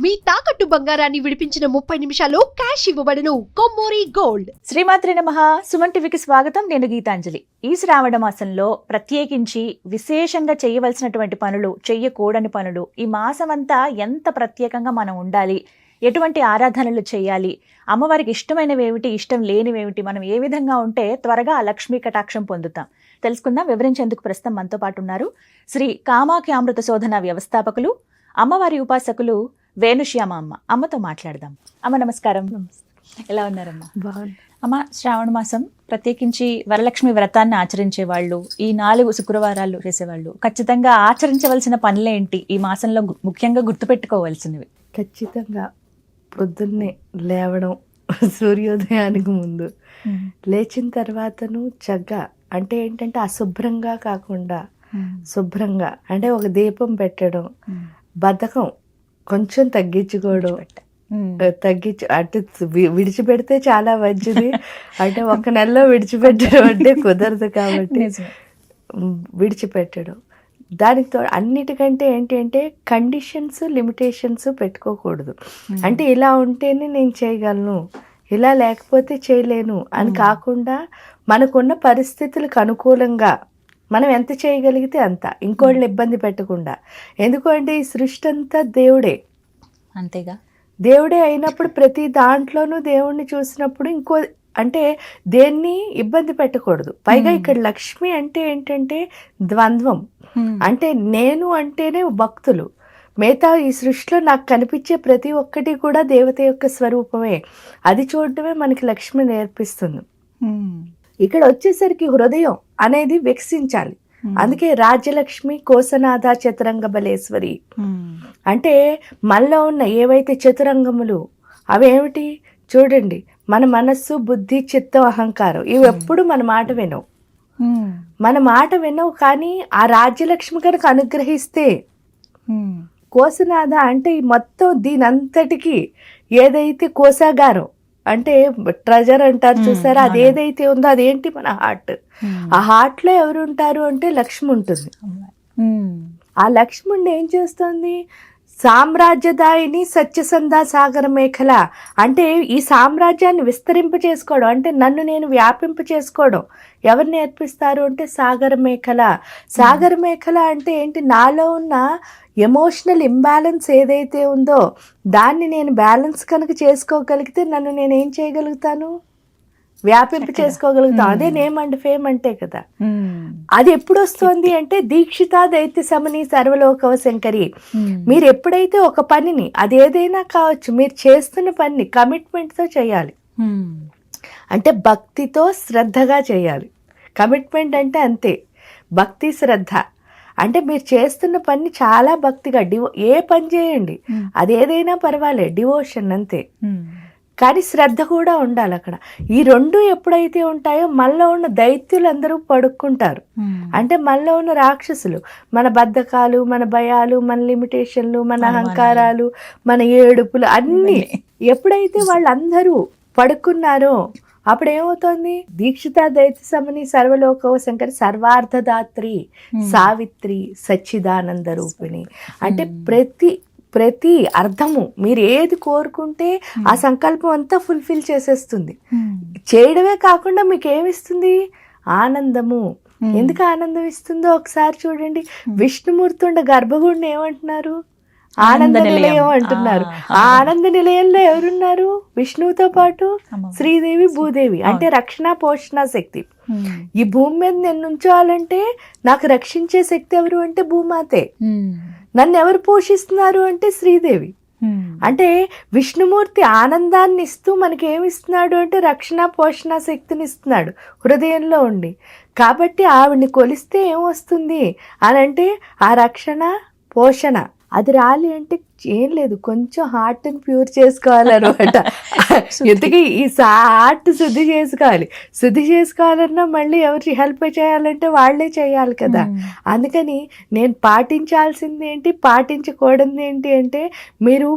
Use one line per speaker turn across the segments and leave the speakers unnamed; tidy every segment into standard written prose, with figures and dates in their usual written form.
మీ తాకట్టు బంగారాన్ని విడిపించిన 30 నిమిషాల్లో క్యాష్ ఇవ్వబడును. కొమ్మూరి గోల్డ్.
శ్రీమాత్రి నమః. సుమన్ టీవీకి స్వాగతం. నేను గీతాంజలి. ఈ శ్రావణ మాసంలో ప్రత్యేకించి విశేషంగా చేయవలసినటువంటి పనులు, చెయ్యకూడని పనులు, ఈ మాసం అంతా ఎంత ప్రత్యేకంగా మనం ఉండాలి, ఎటువంటి ఆరాధనలు చేయాలి, అమ్మవారికి ఇష్టమైనవి ఏమిటి, ఇష్టం లేనివేమిటి, మనం ఏ విధంగా ఉంటే త్వరగా ఆ లక్ష్మీ కటాక్షం పొందుతాం తెలుసుకుందాం. వివరించేందుకు ప్రస్తుతం మనతో పాటు ఉన్నారు శ్రీ కామాఖ్యామృత శోధన వ్యవస్థాపకులు, అమ్మవారి ఉపాసకులు వేణుశ్యామ అమ్మ. అమ్మతో మాట్లాడదాం. అమ్మ నమస్కారం. ఎలా ఉన్నారమ్మా?
బాగుంది
అమ్మ, శ్రావణ మాసం ప్రత్యేకించి వరలక్ష్మి వ్రతాన్ని ఆచరించే వాళ్ళు, ఈ 4 శుక్రవారాలు చేసేవాళ్ళు ఖచ్చితంగా ఆచరించవలసిన పనులేంటి, ఈ మాసంలో ముఖ్యంగా గుర్తుపెట్టుకోవాల్సినవి?
ఖచ్చితంగా పొద్దున్నే లేవడం, సూర్యోదయానికి ముందు లేచిన తర్వాతను చక్కగా, అంటే ఏంటంటే అశుభ్రంగా కాకుండా శుభ్రంగా, అంటే ఒక దీపం పెట్టడం, బద్ధకం కొంచెం తగ్గించుకోవడం, అంటే విడిచిపెడితే చాలా మంచిది. అంటే ఒక నెలలో విడిచిపెట్టడం అంటే కుదరదు కాబట్టి విడిచిపెట్టడం. దానితో అన్నిటికంటే ఏంటి అంటే కండిషన్స్, లిమిటేషన్స్ పెట్టుకోకూడదు. అంటే ఇలా ఉంటేనే నేను చేయగలను, ఇలా లేకపోతే చేయలేను అని కాకుండా మనకున్న పరిస్థితులకు అనుకూలంగా మనం ఎంత చేయగలిగితే అంత, ఇంకోళ్ళని ఇబ్బంది పెట్టకుండా. ఎందుకంటే ఈ సృష్టి అంతా దేవుడే,
అంతేగా,
దేవుడే అయినప్పుడు ప్రతి దాంట్లోనూ దేవుణ్ణి చూసినప్పుడు ఇంకో అంటే దేన్ని ఇబ్బంది పెట్టకూడదు. పైగా ఇక్కడ లక్ష్మి అంటే ఏంటంటే ద్వంద్వం, అంటే నేను అంటేనే భక్తులు, మిగతా ఈ సృష్టిలో నాకు కనిపించే ప్రతి ఒక్కటి కూడా దేవత యొక్క స్వరూపమే. అది చూడటమే మనకి లక్ష్మి నేర్పిస్తుంది. ఇక్కడ వచ్చేసరికి హృదయం అనేది వికసించాలి. అందుకే రాజ్యలక్ష్మి కోసనాథ చతురంగ బలేశ్వరి. అంటే మనలో ఉన్న ఏవైతే చతురంగములు అవేమిటి చూడండి, మన మనస్సు, బుద్ధి, చిత్తం, అహంకారం, ఇవి ఎప్పుడు మన మాట వినవు. మన మాట వినవు, కానీ ఆ రాజ్యలక్ష్మి కనుక అనుగ్రహిస్తే, కోసనాథ అంటే ఈ మొత్తం దీనంతటికి ఏదైతే కోశాగారం అంటే ట్రెజర్ అంటారు చూసారా, అది ఏదైతే ఉందో అదేంటి మన హార్ట్. ఆ హార్ట్ లో ఎవరు ఉంటారు అంటే లక్ష్మి ఉంటుంది. ఆ లక్ష్మి ఏం చేస్తుంది? సామ్రాజ్యదాయిని సత్యసంధా సాగర మేఖల, అంటే ఈ సామ్రాజ్యాన్ని విస్తరింప చేసుకోవడం, అంటే నన్ను నేను వ్యాపింప చేసుకోవడం ఎవరు నేర్పిస్తారు అంటే సాగర మేఖల. సాగర మేఖల అంటే ఏంటి? నాలో ఉన్న ఎమోషనల్ ఇంబ్యాలెన్స్ ఏదైతే ఉందో దాన్ని నేను బ్యాలెన్స్ కనుక చేసుకోగలిగితే నన్ను నేను ఏం చేయగలుగుతాను? వ్యాపింప చేసుకోగలుగుతాం. అదే నేమ్ అండ్ ఫేమ్ అంటే కదా. అది ఎప్పుడు వస్తుంది అంటే దీక్షిత దైత్య సమని సర్వలోకవ శంకరి. మీరు ఎప్పుడైతే ఒక పనిని, అది ఏదైనా కావచ్చు, మీరు చేస్తున్న పనిని కమిట్మెంట్తో చేయాలి. అంటే భక్తితో శ్రద్ధగా చేయాలి. కమిట్మెంట్ అంటే అంతే, భక్తి శ్రద్ధ. అంటే మీరు చేస్తున్న పని చాలా భక్తిగా, ఏ పని చేయండి, అది ఏదైనా పర్వాలేదు, డివోషన్ అంతే. కానీ శ్రద్ధ కూడా ఉండాలి అక్కడ. ఈ రెండు ఎప్పుడైతే ఉంటాయో మనలో ఉన్న దైత్యులందరూ పడుకుంటారు. అంటే మనలో ఉన్న రాక్షసులు, మన బద్ధకాలు, మన భయాలు, మన లిమిటేషన్లు, మన అహంకారాలు, మన ఏడుపులు అన్నీ ఎప్పుడైతే వాళ్ళందరూ పడుకున్నారో అప్పుడు ఏమవుతుంది? దీక్షిత దైత్య సమని సర్వలోకవ శంకరి సర్వార్థదాత్రి సావిత్రి సచ్చిదానంద రూపిణి. అంటే ప్రతి అర్థము మీరు ఏది కోరుకుంటే ఆ సంకల్పం అంతా ఫుల్ఫిల్ చేసేస్తుంది. చేయడమే కాకుండా మీకు ఏమిస్తుంది? ఆనందము. ఎందుకు ఆనందం ఇస్తుందో ఒకసారి చూడండి. విష్ణుమూర్తి ఉండే గర్భగుడిని ఏమంటున్నారు? ఆనంద నిలయం అంటున్నారు. ఆ ఆనంద నిలయంలో ఎవరున్నారు? విష్ణువుతో పాటు శ్రీదేవి, భూదేవి. అంటే రక్షణ పోషణ శక్తి. ఈ భూమి మీద నేను ఉంచాలంటే నాకు రక్షించే శక్తి ఎవరు అంటే భూమాతే. నన్ను ఎవరు పోషిస్తున్నారు అంటే శ్రీదేవి. అంటే విష్ణుమూర్తి ఆనందాన్ని ఇస్తూ మనకి ఏమి ఇస్తున్నాడు అంటే రక్షణ పోషణ శక్తిని ఇస్తున్నాడు హృదయంలో ఉండి. కాబట్టి ఆవిడ్ని కొలిస్తే ఏమొస్తుంది అని అంటే ఆ రక్షణ పోషణ అది రాలి అంటే ఏం లేదు, కొంచెం హార్ట్ని ప్యూర్ చేసుకోవాలన్నమాట. ఎందుకు ఈ హార్ట్ శుద్ధి చేసుకోవాలి. శుద్ధి చేసుకోవాలన్నా మళ్ళీ ఎవరు హెల్ప్ చేయాలంటే వాళ్ళే చేయాలి కదా. అందుకని నేను పాటించాల్సింది ఏంటి, పాటించకూడదు ఏంటి అంటే, మీరు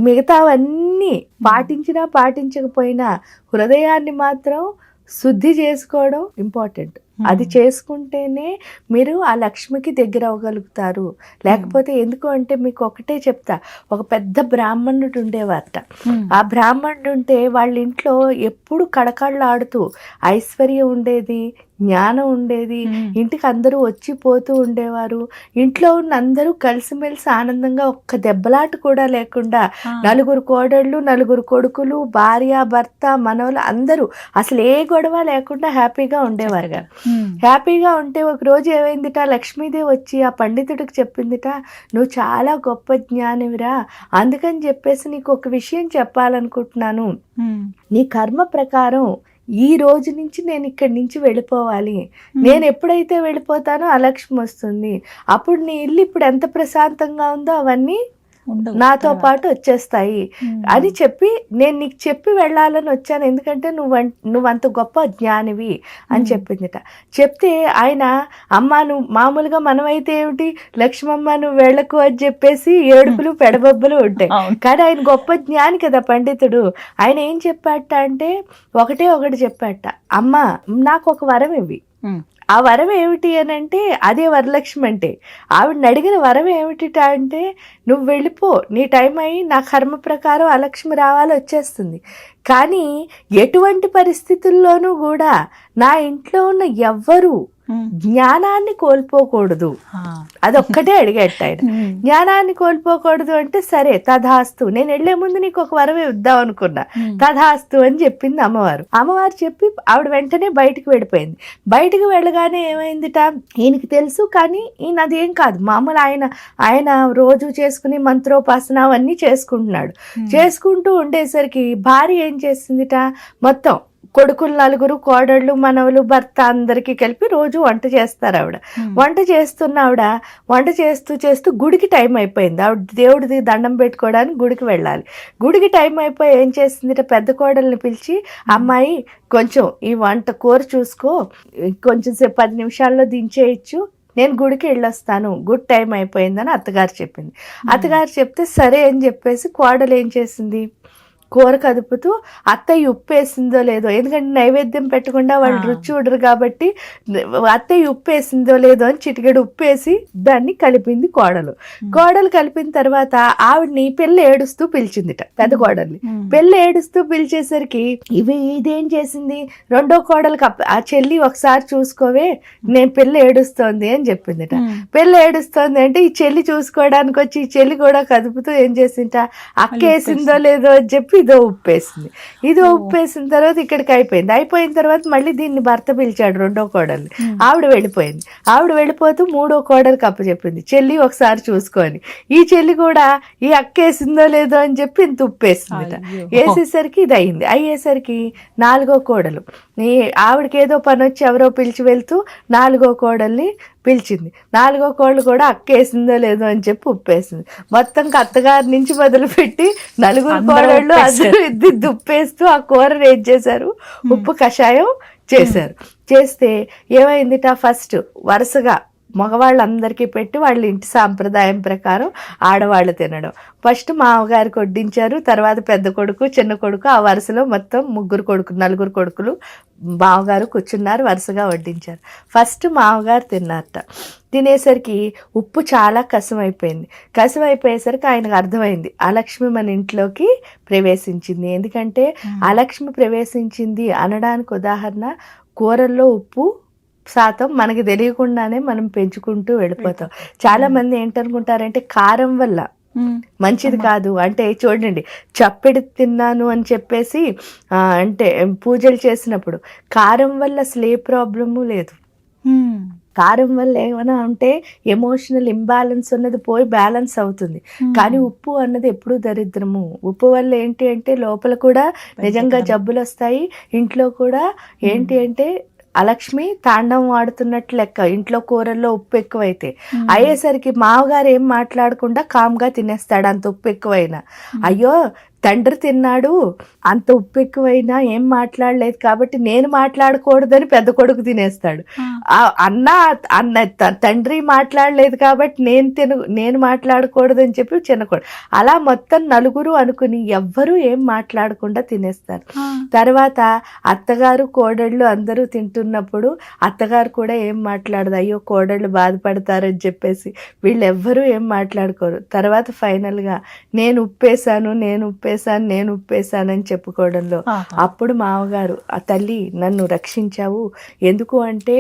మిగతావన్నీ పాటించినా పాటించకపోయినా హృదయాన్ని మాత్రం శుద్ధి చేసుకోవడం ఇంపార్టెంట్. అది చేసుకుంటేనే మీరు ఆ లక్ష్మికి దగ్గర అవ్వగలుగుతారు. లేకపోతే ఎందుకు అంటే మీకు ఒకటే చెప్తా, ఒక పెద్ద బ్రాహ్మణుడు ఉండేవారట. ఆ బ్రాహ్మణుడు ఉంటే వాళ్ళ ఇంట్లో ఎప్పుడు కడకళ్ళాడుతూ ఐశ్వర్యం ఉండేది, జ్ఞానం ఉండేది, ఇంటికి అందరూ వచ్చిపోతూ ఉండేవారు. ఇంట్లో ఉన్న అందరూ కలిసిమెలిసి ఆనందంగా ఒక్క దెబ్బలాట కూడా లేకుండా నలుగురు కోడళ్ళు, నలుగురు కొడుకులు, భార్య, భర్త, మనవలు అందరూ అసలు ఏ గొడవ లేకుండా హ్యాపీగా ఉండేవారుగా. హ్యాపీగా ఉంటే ఒక రోజు ఏమైందిట, లక్ష్మీదేవి వచ్చి ఆ పండితుడికి చెప్పిందిట, నువ్వు చాలా గొప్ప జ్ఞానివిరా, అందుకని చెప్పేసి నీకు ఒక విషయం చెప్పాలనుకుంటున్నాను. నీ కర్మ ప్రకారం ఈ రోజు నుంచి నేను ఇక్కడి నుంచి వెళ్ళిపోవాలి. నేను ఎప్పుడైతే వెళ్ళిపోతానో అలక్ష్మి వస్తుంది. అప్పుడు నీ ఇల్లు ఇప్పుడు ఎంత ప్రశాంతంగా ఉందో అవన్నీ నాతో పాటు వచ్చేస్తాయి అని చెప్పి నేను నీకు చెప్పి వెళ్ళాలని వచ్చాను, ఎందుకంటే నువ్వంత గొప్ప జ్ఞానివి అని చెప్పిందిట. చెప్తే ఆయన, అమ్మ నువ్వు మామూలుగా మనమైతే ఏమిటి, లక్ష్మమ్మ నువ్వు వెళ్ళకు అని చెప్పేసి ఏడుపులు పెడబొబ్బలు ఉంటాయి. కానీ ఆయన గొప్ప జ్ఞాని కదా పండితుడు. ఆయన ఏం చెప్పాట అంటే ఒకటి చెప్పాట, అమ్మ నాకు ఒక వరం ఇవ్వి. ఆ వరం ఏమిటి అని అంటే అదే వరలక్ష్మి అంటే. ఆవిడని అడిగిన వరం ఏమిటిట అంటే, నువ్వు వెళ్ళిపో, నీ టైం అయ్యి నా కర్మ ప్రకారం అలక్ష్మి రావాలి, వచ్చేస్తుంది. కానీ ఎటువంటి పరిస్థితుల్లోనూ కూడా నా ఇంట్లో ఉన్న ఎవ్వరూ జ్ఞానాన్ని కోల్పోకూడదు. అదొక్కటే అడిగేట ఆయన. జ్ఞానాన్ని కోల్పోకూడదు అంటే సరే తథాస్తు, నేను వెళ్లే ముందు నీకు ఒక వరం ఇద్దాం అనుకున్నా, తథాస్తు అని చెప్పింది అమ్మవారు. అమ్మవారు చెప్పి ఆవిడ వెంటనే బయటికి వెళ్ళిపోయింది. బయటికి వెళ్ళగానే ఏమైందిట, ఈయనకి తెలుసు కానీ ఈయన అదేం కాదు, మామూలు ఆయన రోజు చేసుకుని మంత్రోపాసన అవన్నీ చేసుకుంటున్నాడు. చేసుకుంటూ ఉండేసరికి భార్య ఏం చేసిందిట, మొత్తం కొడుకులు నలుగురు, కోడళ్ళు, మనవలు, భర్త అందరికీ కలిపి రోజు వంట చేస్తారు ఆవిడ. వంట చేస్తూ గుడికి టైం అయిపోయింది. ఆవిడ దేవుడిది దండం పెట్టుకోవడానికి గుడికి వెళ్ళాలి. గుడికి టైం అయిపోయి ఏం చేసింది, పెద్ద కోడల్ని పిలిచి, అమ్మాయి కొంచెం ఈ కూర చూసుకో, కొంచెం సేపు 10 నిమిషాల్లో దించేయచ్చు, నేను గుడికి వెళ్ళొస్తాను, గుడ్ టైం అయిపోయిందని అత్తగారు చెప్పింది. అత్తగారు చెప్తే సరే అని చెప్పేసి కోడలు ఏం చేసింది, కూర కదుపుతూ అత్తయ్య ఉప్పు వేసిందో లేదో, ఎందుకంటే నైవేద్యం పెట్టకుండా వాళ్ళు రుచి చూడరు కాబట్టి అత్తయ్య ఉప్పు వేసిందో లేదో అని చిటికెడు ఉప్పు వేసి దాన్ని కలిపింది కోడలు కలిపిన తర్వాత ఆవిడ్ని పెళ్ళి ఏడుస్తూ పిలిచిందిట, పెద్ద కోడల్ని. పెళ్ళి ఏడుస్తూ పిలిచేసరికి ఇదేం చేసింది, రెండో కోడలికి ఆ చెల్లి ఒకసారి చూసుకోవే, నేను పెళ్ళి ఏడుస్తోంది అని చెప్పిందిట. పెళ్ళి ఏడుస్తోంది అంటే ఈ చెల్లి చూసుకోవడానికి వచ్చి ఈ చెల్లి కూడా కదుపుతూ ఏం చేసింట, అక్క వేసిందో లేదో అని చెప్పి ఇదో ఉప్పేసిన తర్వాత ఇక్కడికి అయిపోయిన తర్వాత మళ్ళీ దీన్ని భర్త పిలిచాడు, రెండో కోడల్ని. ఆవిడ వెళ్ళిపోతూ మూడో కోడలికి అప్పచెప్పింది, చెల్లి ఒకసారి చూసుకొని. ఈ చెల్లి కూడా ఈ అక్క వేసిందో లేదో అని చెప్పి ఇంత ఉప్పేసింది. వేసేసరికి ఇది అయ్యేసరికి నాలుగో కోడలు, ఆవిడకి ఏదో పని వచ్చి ఎవరో పిలిచి వెళ్తూ నాలుగో కోడల్ని పిలిచింది. నాలుగో కోళ్ళు కూడా అక్క వేసిందో లేదో అని చెప్పి ఉప్పేసింది. మొత్తం అత్తగారి నుంచి మొదలుపెట్టి నలుగురు కోడళ్ళు అందరూ ఉప్పేస్తూ ఆ కూరని ఏం చేశారు, ఉప్పు కషాయం చేస్తే ఏమైందిట, ఫస్ట్ వరుసగా మగవాళ్ళందరికీ పెట్టి వాళ్ళ ఇంటి సాంప్రదాయం ప్రకారం ఆడవాళ్ళు తినడం. ఫస్ట్ మామగారికి వడ్డించారు, తర్వాత పెద్ద కొడుకు, చిన్న కొడుకు, ఆ వరుసలో మొత్తం నలుగురు కొడుకులు మామగారు కూర్చున్నారు, వరుసగా వడ్డించారు. ఫస్ట్ మామగారు తిన్నారట. తినేసరికి ఉప్పు చాలా కసమైపోయేసరికి ఆయనకు అర్థమైంది, అలక్ష్మి మన ఇంట్లోకి ప్రవేశించింది. ఎందుకంటే అలక్ష్మి ప్రవేశించింది అనడానికి ఉదాహరణ, కూరల్లో ఉప్పు శాతం మనకి తెలియకుండానే మనం పెంచుకుంటూ వెళ్ళిపోతాం. చాలా మంది ఏంటనుకుంటారంటే కారం వల్ల మంచిది కాదు అంటే, చూడండి చప్పెడి తిన్నాను అని చెప్పేసి అంటే పూజలు చేసినప్పుడు కారం వల్ల అసలు ఏ ప్రాబ్లము లేదు. కారం వల్ల ఏమైనా ఉంటే ఎమోషనల్ ఇంబ్యాలెన్స్ ఉన్నది పోయి బ్యాలెన్స్ అవుతుంది. కానీ ఉప్పు అన్నది ఎప్పుడూ దరిద్రము. ఉప్పు వల్ల ఏంటి అంటే లోపల కూడా నిజంగా జబ్బులు వస్తాయి. ఇంట్లో కూడా ఏంటి అంటే అలక్ష్మి తాండవం ఆడుతున్నట్లు లెక్క. ఇంట్లో కూరల్లో ఉప్పు ఎక్కువైతే అయ్యేసరికి మామగారు ఏం మాట్లాడకుండా కామ్గా తినేస్తాడు, అంత ఉప్పు ఎక్కువైనా. అయ్యో తండ్రి తిన్నాడు, అంత ఉప్పు ఎక్కువైనా ఏం మాట్లాడలేదు కాబట్టి నేను మాట్లాడకూడదని పెద్ద కొడుకు తినేస్తాడు. అన్న తండ్రి మాట్లాడలేదు కాబట్టి నేను మాట్లాడకూడదని చెప్పి చిన్న కొడుకు. అలా మొత్తం నలుగురు అనుకుని ఎవ్వరూ ఏం మాట్లాడకుండా తినేస్తారు. తర్వాత అత్తగారు కోడళ్ళు అందరూ తింటున్నప్పుడు అత్తగారు కూడా ఏం మాట్లాడదు, అయ్యో కోడళ్ళు బాధపడతారని చెప్పేసి వీళ్ళెవ్వరూ ఏం మాట్లాడుకోరు. తర్వాత ఫైనల్గా నేను ఉప్పేశానని చెప్పుకోవడంలో అప్పుడు మామగారు, ఆ తల్లి నన్ను రక్షించావు, ఎందుకు అంటే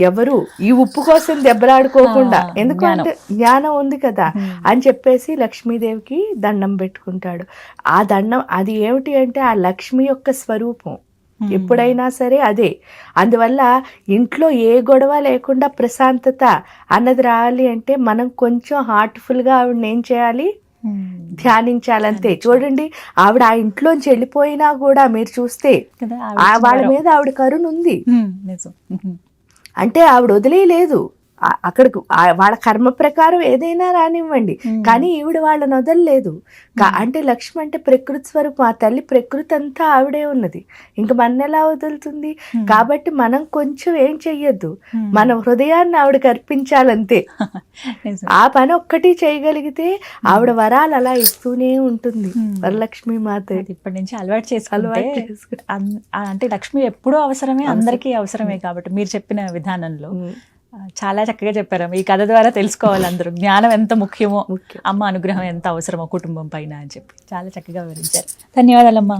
ఎవరు ఈ ఉప్పు కోసం దెబ్బలాడుకోకుండా, ఎందుకు అంటే జ్ఞానం ఉంది కదా అని చెప్పేసి లక్ష్మీదేవికి దండం పెట్టుకుంటాడు. ఆ దండం అది ఏమిటి అంటే ఆ లక్ష్మి యొక్క స్వరూపం ఎప్పుడైనా సరే అదే. అందువల్ల ఇంట్లో ఏ గొడవ లేకుండా ప్రశాంతత అన్నది రావాలి అంటే మనం కొంచెం హార్ట్ఫుల్గా ఆవిడని ఏం చేయాలి, ధ్యానించాలంతే. చూడండి, ఆవిడ ఆ ఇంట్లోంచి వెళ్ళిపోయినా కూడా మీరు చూస్తే వాళ్ళ మీద ఆవిడ కరుణ ఉంది. అంటే ఆవిడ వదిలేయలేదు, అక్కడికి వాళ్ళ కర్మ ప్రకారం ఏదైనా రానివ్వండి, కానీ ఈవిడ వాళ్ళని వదలలేదు. అంటే లక్ష్మి అంటే ప్రకృతి స్వరూపం, ఆ తల్లి ప్రకృతి అంతా ఆవిడే ఉన్నది, ఇంక మన ఎలా వదులుతుంది? కాబట్టి మనం కొంచెం ఏం చెయ్యొద్దు, మన హృదయాన్ని ఆవిడకి అర్పించాలంతే. ఆ పని ఒక్కటి చేయగలిగితే ఆవిడ వరాలు అలా ఇస్తూనే ఉంటుంది వరలక్ష్మి మాత.
ఇప్పటి నుంచి అలవాటు చేసుకుంటే అంటే లక్ష్మి ఎప్పుడూ అవసరమే, అందరికీ అవసరమే. కాబట్టి మీరు చెప్పిన విధానంలో చాలా చక్కగా చెప్పారు. ఈ కథ ద్వారా తెలుసుకోవాలి అందరూ జ్ఞానం ఎంత ముఖ్యమో, అమ్మ అనుగ్రహం ఎంత అవసరమో కుటుంబం పైన అని చెప్పి చాలా చక్కగా వివరించారు. ధన్యవాదాలమ్మా.